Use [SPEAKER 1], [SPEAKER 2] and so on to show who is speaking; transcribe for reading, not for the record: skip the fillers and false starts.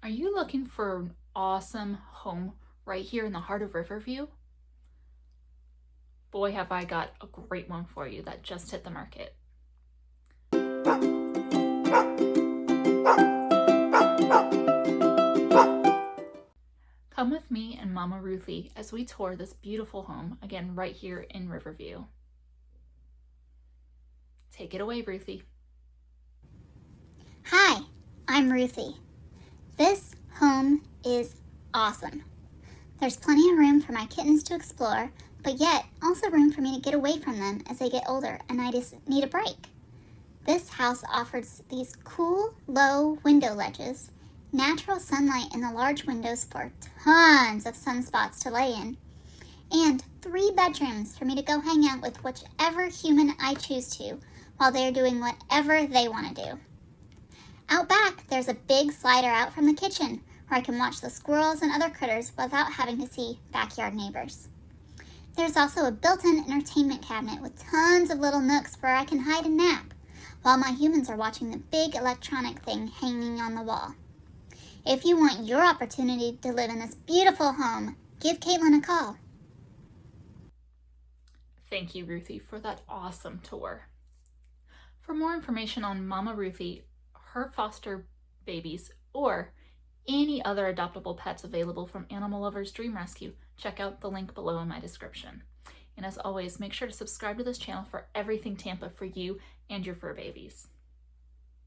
[SPEAKER 1] Are you looking for an awesome home right here in the heart of Riverview? Boy, have I got a great one for you that just hit the market. Come with me and Mama Ruthie as we tour this beautiful home, again right here in Riverview. Take it away, Ruthie.
[SPEAKER 2] Hi, I'm Ruthie. This home is awesome. There's plenty of room for my kittens to explore, but yet also room for me to get away from them as they get older and I just need a break. This house offers these cool, low window ledges, natural sunlight in the large windows for tons of sunspots to lay in, and 3 bedrooms for me to go hang out with whichever human I choose to while they're doing whatever they want to do. Out back, there's a big slider out from the kitchen where I can watch the squirrels and other critters without having to see backyard neighbors. There's also a built-in entertainment cabinet with tons of little nooks where I can hide and nap while my humans are watching the big electronic thing hanging on the wall. If you want your opportunity to live in this beautiful home, give Kaitlyn a call.
[SPEAKER 1] Thank you, Ruthie, for that awesome tour. For more information on Mama Ruthie, her foster babies, or any other adoptable pets available from Animal Lovers Dream Rescue, check out the link below in my description. And as always, make sure to subscribe to this channel for everything Tampa for you and your fur babies.